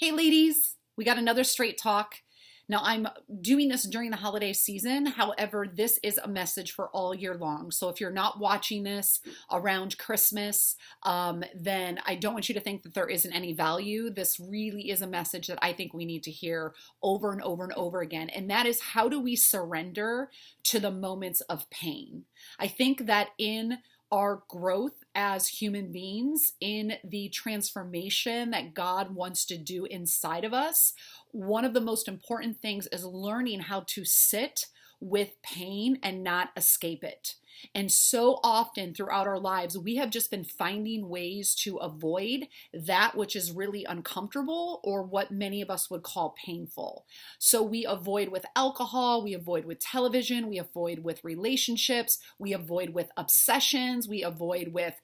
Hey ladies, we got another straight talk. Now I'm doing this during the holiday season. However, this is a message for all year long. So if you're not watching this around Christmas, then I don't want you to think that there isn't any value. This really is a message that I think we need to hear over and over and over again. And that is, how do we surrender to the moments of pain? I think that in our growth as human beings, in the transformation that God wants to do inside of us, one of the most important things is learning how to sit with pain and not escape it. And so often throughout our lives, we have just been finding ways to avoid that which is really uncomfortable, or what many of us would call painful. So we avoid with alcohol, we avoid with television, we avoid with relationships, we avoid with obsessions, we avoid with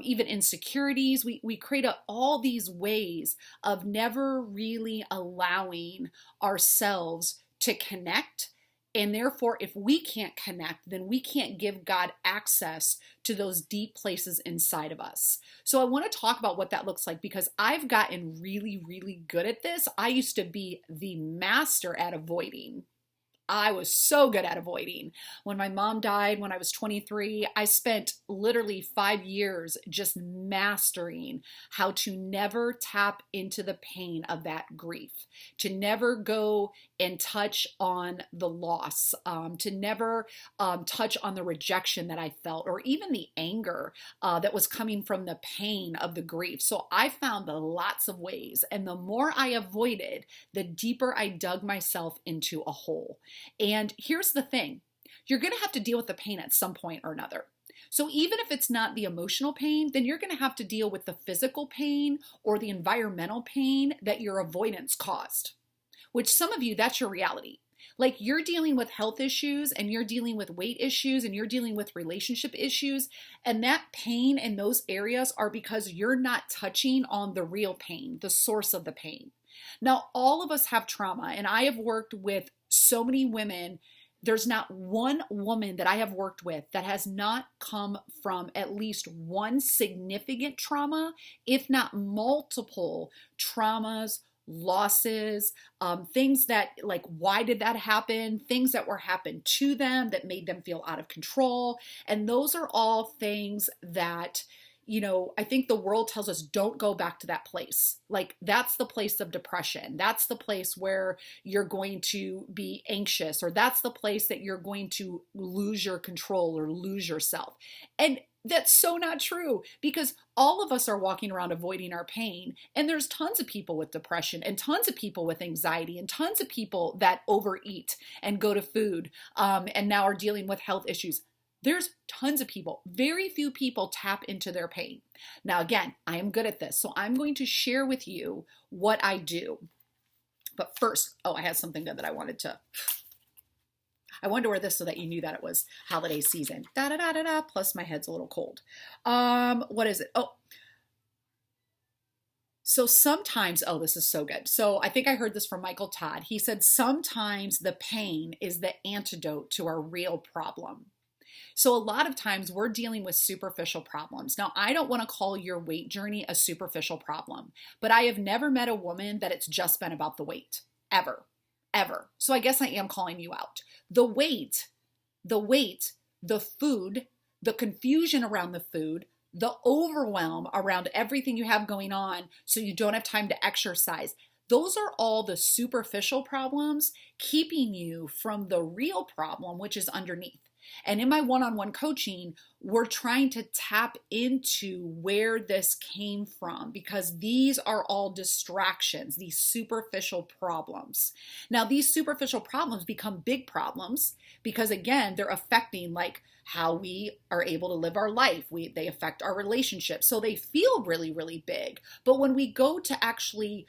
even insecurities. We create all these ways of never really allowing ourselves to connect. And therefore, if we can't connect, then we can't give God access to those deep places inside of us. So I want to talk about what that looks like, because I've gotten really, really good at this. I used to be the master at avoiding. I was so good at avoiding. When my mom died when I was 23, I spent literally 5 years just mastering how to never tap into the pain of that grief, to never go and touch on the loss, to never touch on the rejection that I felt, or even the anger that was coming from the pain of the grief. So I found lots of ways, and the more I avoided, the deeper I dug myself into a hole. And here's the thing, you're going to have to deal with the pain at some point or another. So even if it's not the emotional pain, then you're going to have to deal with the physical pain or the environmental pain that your avoidance caused, which some of you, that's your reality. Like, you're dealing with health issues, and you're dealing with weight issues, and you're dealing with relationship issues. And that pain in those areas are because you're not touching on the real pain, the source of the pain. Now, all of us have trauma, and I have worked with so many women. There's not one woman that I have worked with that has not come from at least one significant trauma, if not multiple traumas, losses, things that, like, why did that happen? Things that were happened to them that made them feel out of control. And those are all things that, I think the world tells us, don't go back to that place. Like, that's the place of depression. That's the place where you're going to be anxious, or that's the place that you're going to lose your control or lose yourself. And that's so not true, because all of us are walking around avoiding our pain. And there's tons of people with depression, and tons of people with anxiety, and tons of people that overeat and go to food and now are dealing with health issues. There's tons of people. Very few people tap into their pain. Now, again, I am good at this, so I'm going to share with you what I do. But first, I had something good that I wanted to wear this so that you knew that it was holiday season. Da da da da da. Plus, my head's a little cold. What is it? So sometimes, this is so good. So I think I heard this from Michael Todd. He said, sometimes the pain is the antidote to our real problem. So a lot of times we're dealing with superficial problems. Now, I don't want to call your weight journey a superficial problem, but I have never met a woman that it's just been about the weight, ever. So I guess I am calling you out. The weight, the food, the confusion around the food, the overwhelm around everything you have going on so you don't have time to exercise. Those are all the superficial problems keeping you from the real problem, which is underneath. And in my one-on-one coaching, we're trying to tap into where this came from, because these are all distractions, these superficial problems. Now, these superficial problems become big problems because, again, they're affecting, like, how we are able to live our life. They affect our relationships. So they feel really, really big. But when we go to actually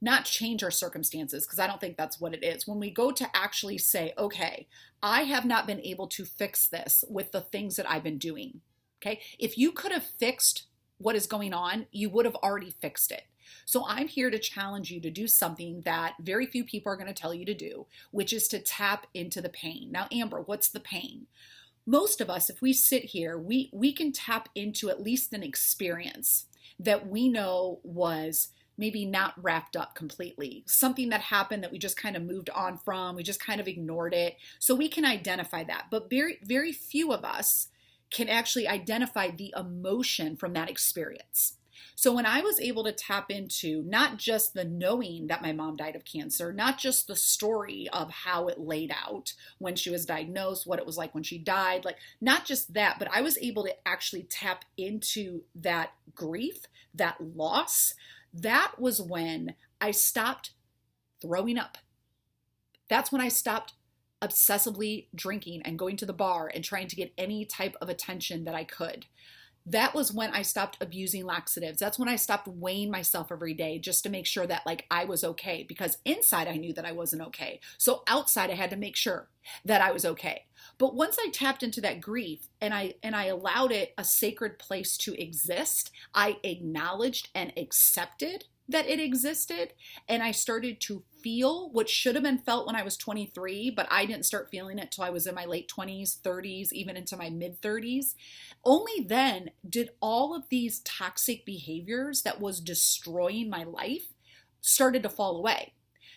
not change our circumstances, because I don't think that's what it is. When we go to actually say, okay, I have not been able to fix this with the things that I've been doing. Okay. If you could have fixed what is going on, you would have already fixed it. So I'm here to challenge you to do something that very few people are going to tell you to do, which is to tap into the pain. Now, Amber, what's the pain? Most of us, if we sit here, we can tap into at least an experience that we know was maybe not wrapped up completely. Something that happened that we just kind of moved on from, we just kind of ignored it. So we can identify that. But very, very few of us can actually identify the emotion from that experience. So when I was able to tap into not just the knowing that my mom died of cancer, not just the story of how it laid out when she was diagnosed, what it was like when she died, like not just that, but I was able to actually tap into that grief, that loss. That was when I stopped throwing up. That's when I stopped obsessively drinking and going to the bar and trying to get any type of attention that I could. That was when I stopped abusing laxatives. That's when I stopped weighing myself every day just to make sure that like I was okay, because inside I knew that I wasn't okay. So outside I had to make sure that I was okay. But once I tapped into that grief and I allowed it a sacred place to exist, I acknowledged and accepted that it existed, and I started to feel what should have been felt when I was 23, but I didn't start feeling it till I was in my late 20s, 30s, even into my mid 30s. Only then did all of these toxic behaviors that was destroying my life started to fall away,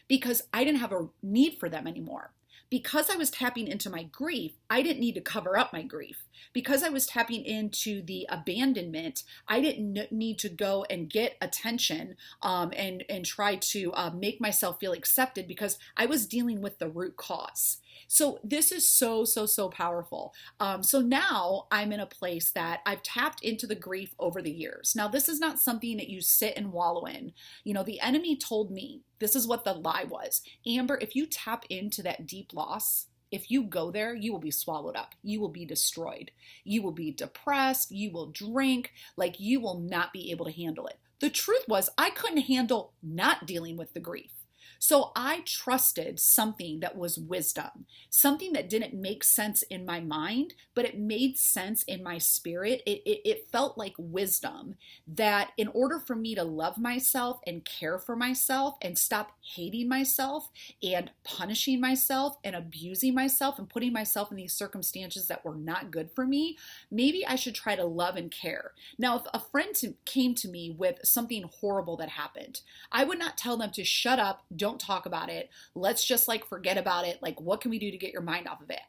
because I didn't have a need for them anymore. Because I was tapping into my grief, I didn't need to cover up my grief. Because I was tapping into the abandonment, I didn't need to go and get attention and try to make myself feel accepted, because I was dealing with the root cause. So this is so powerful. So now I'm in a place that I've tapped into the grief over the years. Now, this is not something that you sit and wallow in. You know, the enemy told me, this is what the lie was. Amber, if you tap into that deep loss, if you go there, you will be swallowed up. You will be destroyed. You will be depressed. You will drink. Like, you will not be able to handle it. The truth was, I couldn't handle not dealing with the grief. So I trusted something that was wisdom, something that didn't make sense in my mind, but it made sense in my spirit. It felt like wisdom, that in order for me to love myself and care for myself and stop hating myself and punishing myself and abusing myself and putting myself in these circumstances that were not good for me, maybe I should try to love and care. Now, if a friend came to me with something horrible that happened, I would not tell them to shut up, don't talk about it, let's just like forget about it. Like, what can we do to get your mind off of it?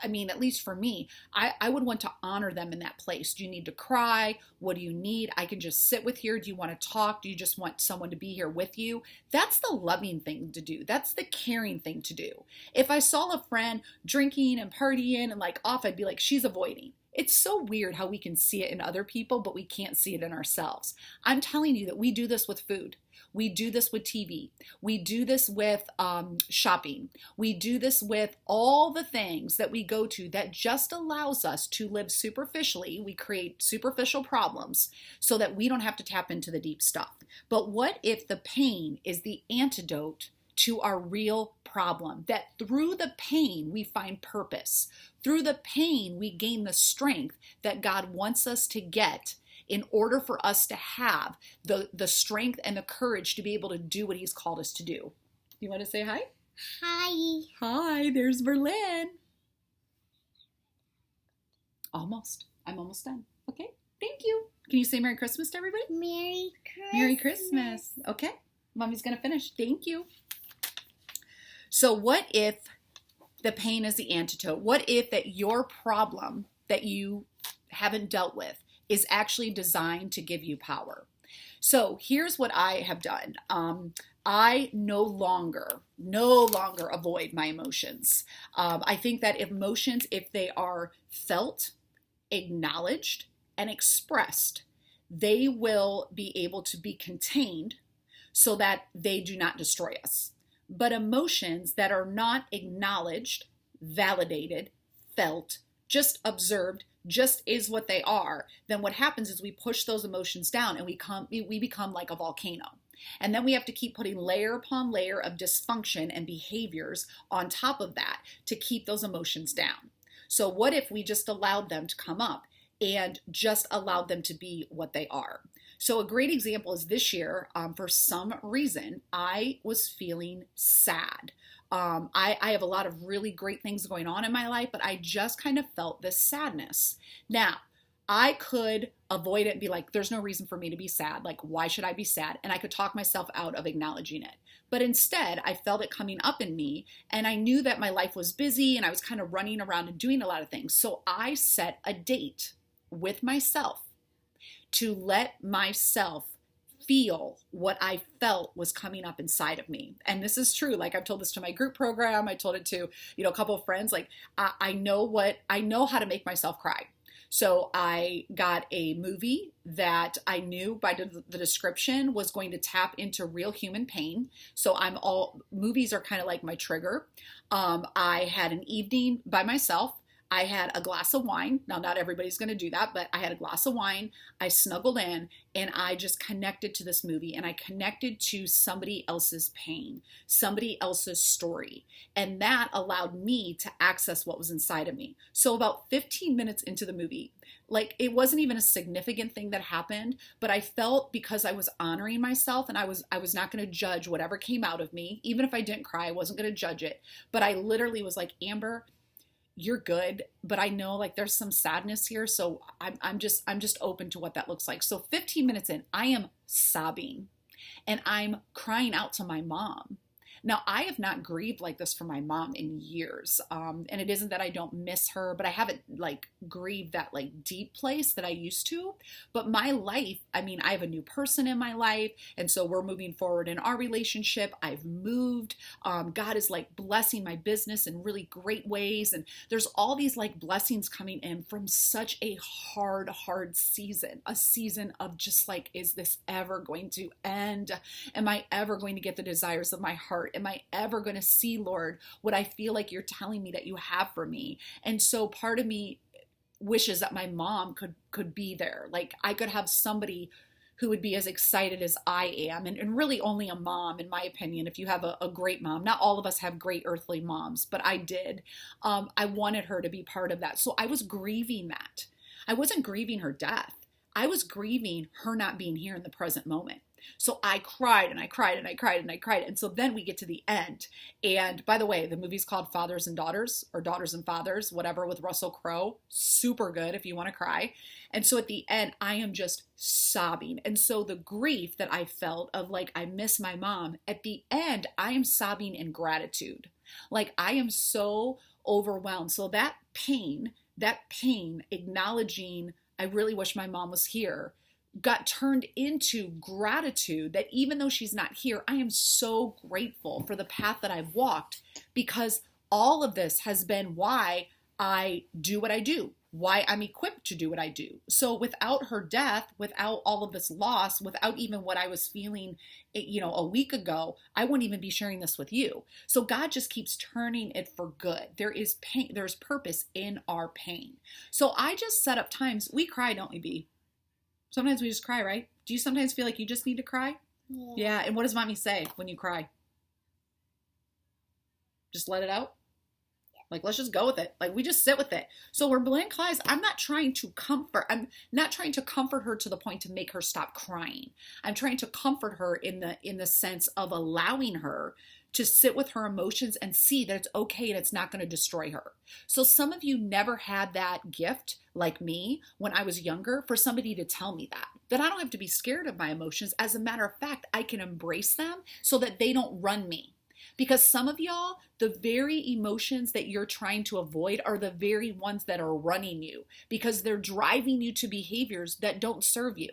I mean, at least for me, I would want to honor them in that place. Do you need to cry? What do you need? I can just sit with here. Do you want to talk? Do you just want someone to be here with you? That's the loving thing to do. That's the caring thing to do. If I saw a friend drinking and partying and like off, I'd be like, she's avoiding. It's so weird how we can see it in other people, but we can't see it in ourselves. I'm telling you that we do this with food. We do this with TV. We do this with shopping. We do this with all the things that we go to that just allows us to live superficially. We create superficial problems so that we don't have to tap into the deep stuff. But what if the pain is the antidote to our real problem? That through the pain, we find purpose. Through the pain, we gain the strength that God wants us to get in order for us to have the strength and the courage to be able to do what he's called us to do. You want to say hi? Hi. Hi, there's Berlin. Almost. I'm almost done. Okay, thank you. Can you say Merry Christmas to everybody? Merry Christmas. Merry Christmas. Okay, Mommy's going to finish. Thank you. So what if the pain is the antidote? What if that your problem that you haven't dealt with is actually designed to give you power? So here's what I have done. I no longer avoid my emotions. I think that emotions, if they are felt, acknowledged, and expressed, they will be able to be contained so that they do not destroy us. But emotions that are not acknowledged, validated, felt, just observed, just is what they are, then what happens is we push those emotions down and we become like a volcano. And then we have to keep putting layer upon layer of dysfunction and behaviors on top of that to keep those emotions down. So what if we just allowed them to come up and just allowed them to be what they are? So a great example is this year, for some reason, I was feeling sad. I have a lot of really great things going on in my life, but I just kind of felt this sadness. Now, I could avoid it and be like, there's no reason for me to be sad. Like, why should I be sad? And I could talk myself out of acknowledging it. But instead, I felt it coming up in me, and I knew that my life was busy and I was kind of running around and doing a lot of things. So I set a date with myself to let myself feel what I felt was coming up inside of me. And this is true. Like, I've told this to my group program. I told it to, a couple of friends. Like, I know how to make myself cry. So I got a movie that I knew by the description was going to tap into real human pain. So movies are kind of like my trigger. I had an evening by myself. I had a glass of wine. Now, not everybody's going to do that, but I had a glass of wine. I snuggled in and I just connected to this movie, and I connected to somebody else's pain, somebody else's story. And that allowed me to access what was inside of me. So about 15 minutes into the movie, like, it wasn't even a significant thing that happened, but I felt, because I was honoring myself and I was not going to judge whatever came out of me. Even if I didn't cry, I wasn't going to judge it. But I literally was like, Amber, you're good, but I know, like, there's some sadness here. So I'm just open to what that looks like. So 15 minutes in, I am sobbing and I'm crying out to my mom. Now, I have not grieved like this for my mom in years. And it isn't that I don't miss her, but I haven't, like, grieved that, like, deep place that I used to. But my life, I mean, I have a new person in my life. And so we're moving forward in our relationship. I've moved. God is, like, blessing my business in really great ways. And there's all these, like, blessings coming in from such a hard season, a season of just like, is this ever going to end? Am I ever going to get the desires of my heart? Am I ever going to see, Lord, what I feel like you're telling me that you have for me? And so part of me wishes that my mom could be there. Like, I could have somebody who would be as excited as I am. And really only a mom, in my opinion, if you have a great mom. Not all of us have great earthly moms, but I did. I wanted her to be part of that. So I was grieving that. I wasn't grieving her death. I was grieving her not being here in the present moment. So I cried and I cried and I cried and I cried. And so then we get to the end. And by the way, the movie's called Fathers and Daughters, or Daughters and Fathers, whatever, with Russell Crowe. Super good if you want to cry. And so at the end, I am just sobbing. And so the grief that I felt of, like, I miss my mom, at the end, I am sobbing in gratitude. Like, I am so overwhelmed. So that pain, acknowledging, I really wish my mom was here, got turned into gratitude that even though she's not here, I am so grateful for the path that I've walked, because all of this has been why I do what I do, why I'm equipped to do what I do. So without her death, without all of this loss, without even what I was feeling, a week ago, I wouldn't even be sharing this with you. So God just keeps turning it for good. There is pain, there's purpose in our pain. So I just set up times. We cry, don't we, B? Sometimes we just cry, right? Do you sometimes feel like you just need to cry? Yeah. And what does mommy say when you cry? Just let it out? Like, let's just go with it. Like, we just sit with it. So where Belen cries, I'm not trying to comfort her to the point to make her stop crying. I'm trying to comfort her in the sense of allowing her to sit with her emotions and see that it's okay and it's not going to destroy her. So some of you never had that gift, like me, when I was younger, for somebody to tell me that I don't have to be scared of my emotions. As a matter of fact, I can embrace them so that they don't run me. Because some of y'all, the very emotions that you're trying to avoid are the very ones that are running you, because they're driving you to behaviors that don't serve you.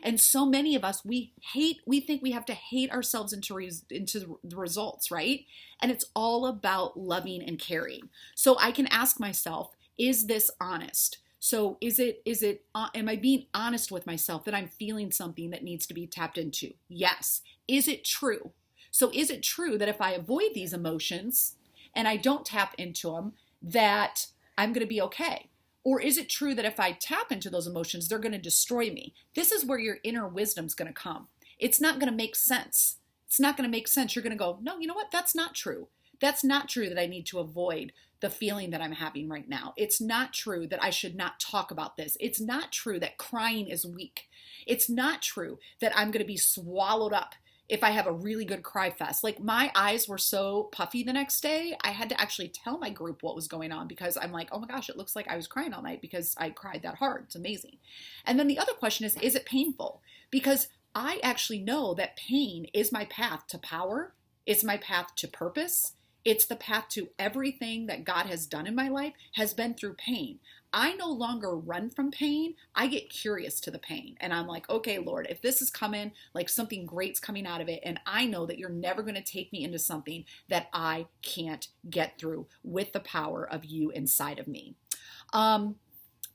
And so many of us, we think we have to hate ourselves into the results, right? And it's all about loving and caring. So I can ask myself, is this honest? So am I being honest with myself that I'm feeling something that needs to be tapped into? Yes. Is it true? So is it true that if I avoid these emotions and I don't tap into them, that I'm going to be okay? Or is it true that if I tap into those emotions, they're going to destroy me? This is where your inner wisdom is going to come. It's not going to make sense. It's not going to make sense. You're going to go, no, you know what? That's not true. That's not true that I need to avoid the feeling that I'm having right now. It's not true that I should not talk about this. It's not true that crying is weak. It's not true that I'm going to be swallowed up if I have a really good cry fest. Like my eyes were so puffy the next day, I had to actually tell my group what was going on because I'm like, oh my gosh, it looks like I was crying all night because I cried that hard. It's amazing. And then the other question is it painful? Because I actually know that pain is my path to power. It's my path to purpose. It's the path to everything that God has done in my life has been through pain. I no longer run from pain. I get curious to the pain. And I'm like, okay, Lord, if this is coming, like something great's coming out of it, and I know that you're never going to take me into something that I can't get through with the power of you inside of me.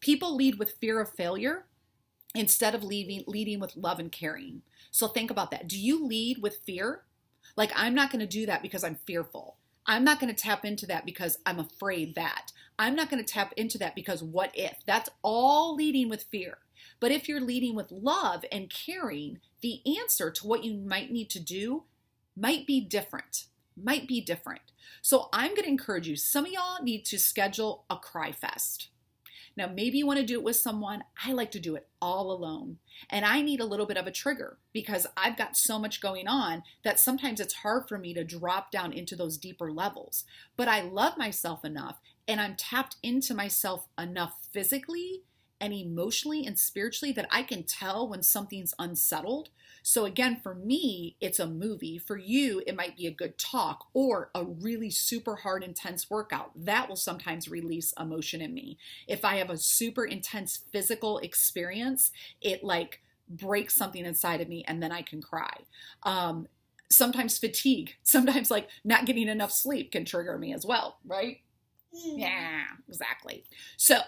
People lead with fear of failure instead of leading with love and caring. So think about that. Do you lead with fear? Like, I'm not going to do that because I'm fearful. I'm not going to tap into that because I'm afraid that. I'm not going to tap into that because what if? That's all leading with fear. But if you're leading with love and caring, the answer to what you might need to do might be different. Might be different. So I'm going to encourage you. Some of y'all need to schedule a cry fest. Now, maybe you want to do it with someone. I like to do it all alone. And I need a little bit of a trigger because I've got so much going on that sometimes it's hard for me to drop down into those deeper levels. But I love myself enough and I'm tapped into myself enough physically and emotionally and spiritually that I can tell when something's unsettled. So again, for me, it's a movie. For you, it might be a good talk or a really super hard, intense workout. That will sometimes release emotion in me. If I have a super intense physical experience, it like breaks something inside of me and then I can cry. Sometimes fatigue, sometimes like not getting enough sleep can trigger me as well, right? Yeah, exactly. So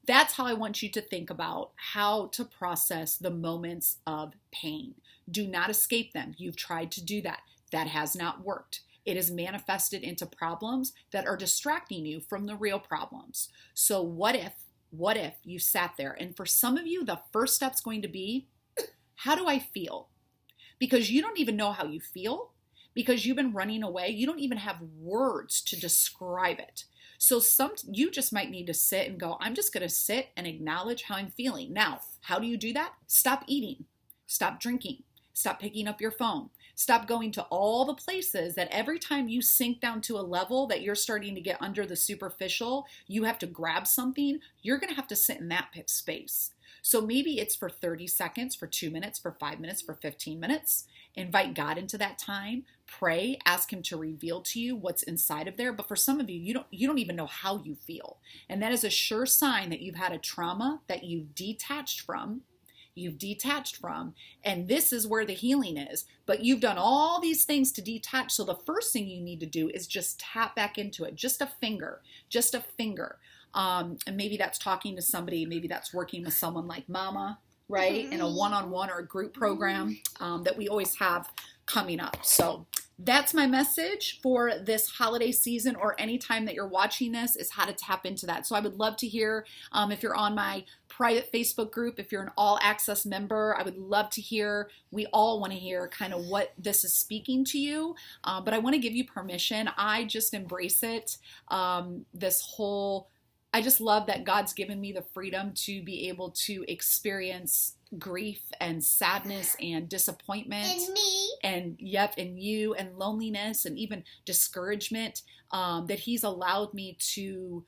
that's how I want you to think about how to process the moments of pain. Do not escape them. You've tried to do that. That has not worked. It is manifested into problems that are distracting you from the real problems. So what if you sat there? And for some of you, the first step's going to be, how do I feel? Because you don't even know how you feel because you've been running away. You don't even have words to describe it. So you just might need to sit and go, I'm just going to sit and acknowledge how I'm feeling. Now, how do you do that? Stop eating, stop drinking, stop picking up your phone, stop going to all the places that every time you sink down to a level that you're starting to get under the superficial, you have to grab something. You're going to have to sit in that space. So maybe it's for 30 seconds, for 2 minutes, for 5 minutes, for 15 minutes. Invite God into that time. Pray, ask him to reveal to you what's inside of there. But for some of you, you don't even know how you feel. And that is a sure sign that you've had a trauma that you've detached from. And this is where the healing is. But you've done all these things to detach. So the first thing you need to do is just tap back into it. Just a finger. And maybe that's talking to somebody. Maybe that's working with someone like Mama, right? In a one-on-one or a group program that we always have coming up. So that's my message for this holiday season, or any time that you're watching this, is how to tap into that. So I would love to hear if you're on my private Facebook group, if you're an all access member, I would love to hear. We all want to hear kind of what this is speaking to you. But I want to give you permission. I just embrace it. I just love that God's given me the freedom to be able to experience grief and sadness and disappointment. And me. And you, and loneliness and even discouragement, that he's allowed me to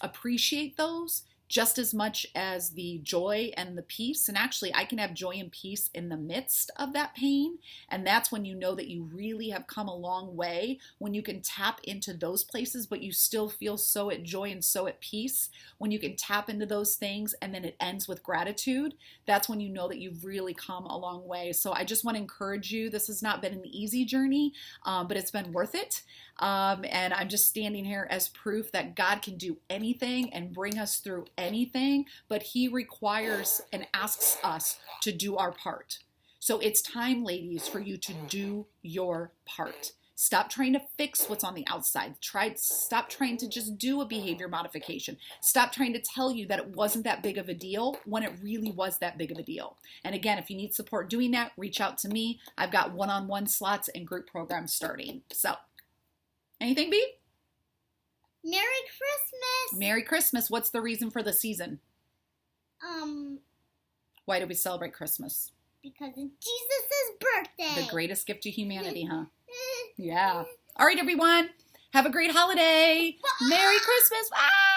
appreciate those just as much as the joy and the peace. And actually, I can have joy and peace in the midst of that pain. And that's when you know that you really have come a long way, when you can tap into those places, but you still feel so at joy and so at peace. When you can tap into those things and then it ends with gratitude, that's when you know that you've really come a long way. So I just want to encourage you. This has not been an easy journey, but it's been worth it. And I'm just standing here as proof that God can do anything and bring us through anything, but he requires and asks us to do our part. So it's time, ladies, for you to do your part. Stop trying to fix what's on the outside. Stop trying to just do a behavior modification. Stop trying to tell you that it wasn't that big of a deal when it really was that big of a deal. And again, if you need support doing that, reach out to me. I've got one-on-one slots and group programs starting. So, anything, B? Merry Christmas. Merry Christmas. What's the reason for the season? Why do we celebrate Christmas? because it's Jesus' birthday. The greatest gift to humanity, huh? Yeah. All right, everyone. Have a great holiday. Merry Christmas. Bye.